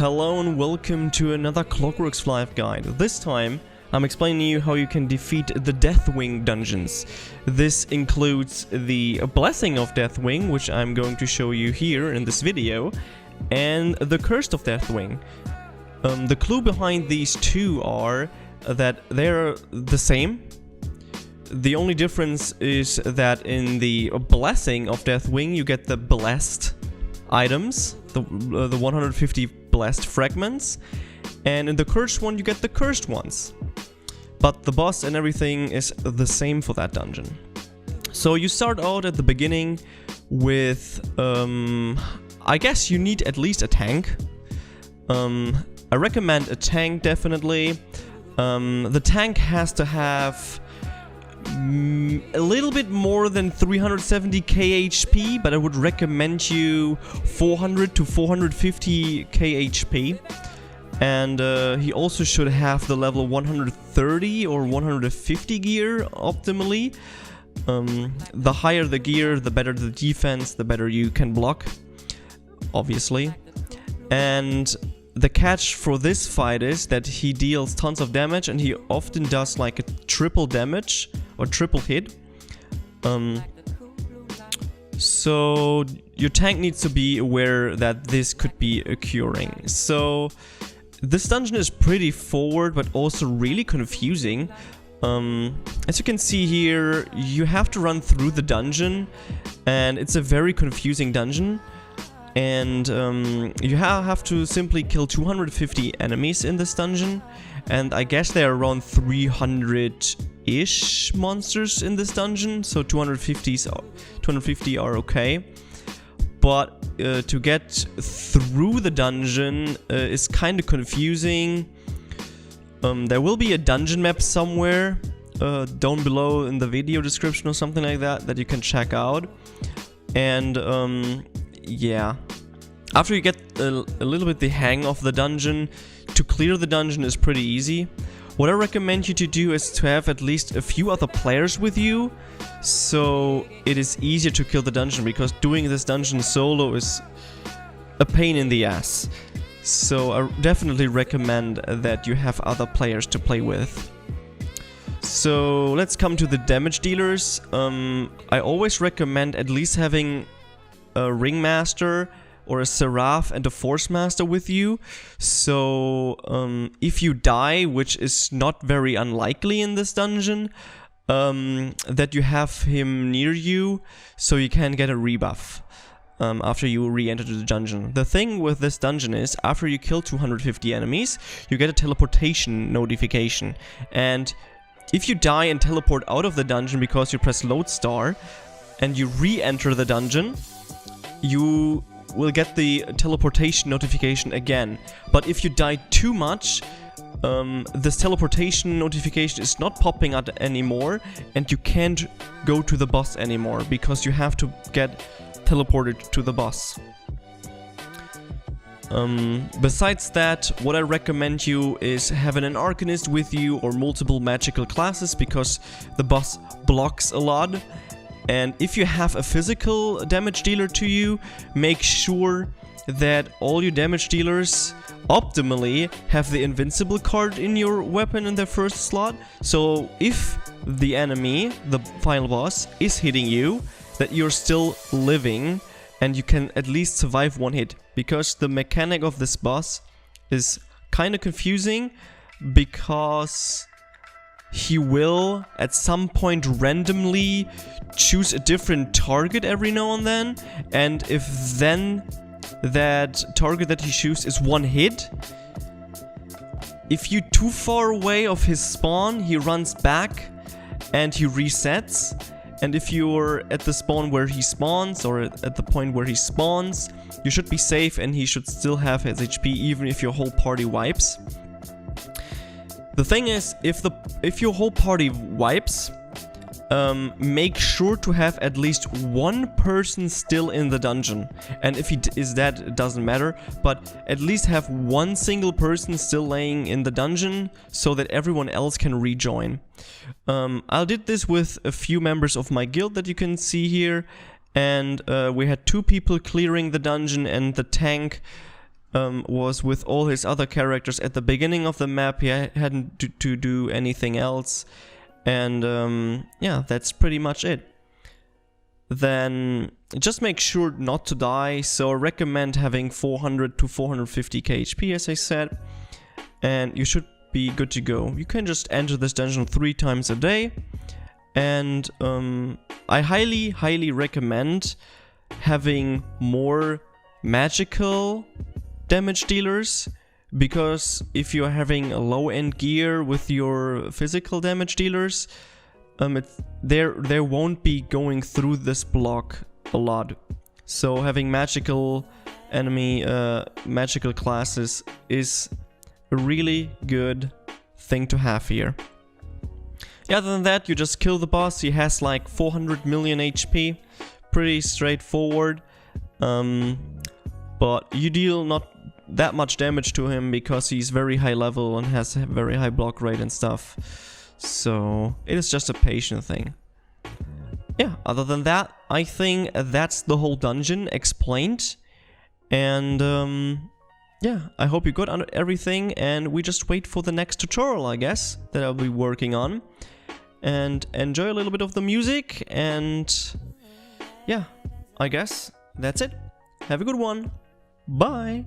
Hello and welcome to another Clockworks FlyFF guide. This time I'm explaining to you how you can defeat the Deathwing dungeons. This includes the Blessing of Deathwing, which I'm going to show you here in this video, and the Curse of Deathwing. The clue behind these two are that they're the same. The only difference is that in the Blessing of Deathwing you get the blessed items, the 150 blessed fragments, and in the cursed one you get the cursed ones. But the boss and everything is the same for that dungeon. So you start out at the beginning with, I guess you need at least a tank. I recommend a tank definitely. The tank has to have a little bit more than 370k HP, but I would recommend you 400 to 450k HP. And he also should have the level 130 or 150 gear optimally. The higher the gear, the better the defense, the better you can block, obviously. And the catch for this fight is that he deals tons of damage, and he often does like a triple damage or triple hit. So your tank needs to be aware that this could be occurring. So this dungeon is pretty forward but also really confusing. As you can see here, you have to run through the dungeon, and it's a very confusing dungeon. And you have to simply kill 250 enemies in this dungeon, and I guess there are around 300-ish monsters in this dungeon, so 250 are okay. But to get through the dungeon is kind of confusing. There will be a dungeon map somewhere down below in the video description or something like that that you can check out. And yeah, after you get a little bit the hang of the dungeon, to clear the dungeon is pretty easy. What I recommend you to do is to have at least a few other players with you, so it is easier to kill the dungeon, because doing this dungeon solo is a pain in the ass. So I definitely recommend that you have other players to play with. So let's come to the damage dealers. I always recommend at least having a Ringmaster or a Seraph and a Force Master with you. So if you die, which is not very unlikely in this dungeon, that you have him near you so you can get a rebuff after you re-enter the dungeon. The thing with this dungeon is, after you kill 250 enemies, you get a teleportation notification. And if you die and teleport out of the dungeon because you press Lodestar and you re-enter the dungeon, you will get the teleportation notification again. But if you die too much, this teleportation notification is not popping out anymore, and you can't go to the boss anymore because you have to get teleported to the boss. Besides that, what I recommend you is having an Arcanist with you or multiple magical classes, because the boss blocks a lot. And if you have a physical damage dealer to you, make sure that all your damage dealers optimally have the invincible card in your weapon in their first slot. So if the enemy, the final boss, is hitting you, that you're still living and you can at least survive one hit. Because the mechanic of this boss is kind of confusing, because he will at some point randomly choose a different target every now and then, and if then that target that he chooses is one hit, if you're too far away of his spawn, he runs back and he resets. And if you're at the spawn where he spawns, or at the point where he spawns, you should be safe and he should still have his HP even if your whole party wipes. The thing is, if your whole party wipes, make sure to have at least one person still in the dungeon. And if he is dead, it doesn't matter, but at least have one single person still laying in the dungeon so that everyone else can rejoin. I did this with a few members of my guild that you can see here, and we had 2 people clearing the dungeon, and the tank was with all his other characters at the beginning of the map. He hadn't to do anything else. And yeah, that's pretty much it. Then just make sure not to die. So I recommend having 400 to 450 HP, as I said. And you should be good to go. You can just enter this dungeon 3 times a day. And I highly recommend having more magical damage dealers, because if you're having a low-end gear with your physical damage dealers, they won't be going through this block a lot. So having magical enemy, magical classes is a really good thing to have here. Yeah, other than that, you just kill the boss. He has like 400 million HP. Pretty straightforward. But you deal not that much damage to him because he's very high level and has a very high block rate and stuff. So it is just a patient thing. Yeah, other than that, I think that's the whole dungeon explained. And yeah, I hope you got everything, and we just wait for the next tutorial, I guess, that I'll be working on. And enjoy a little bit of the music, and yeah, I guess that's it. Have a good one. Bye.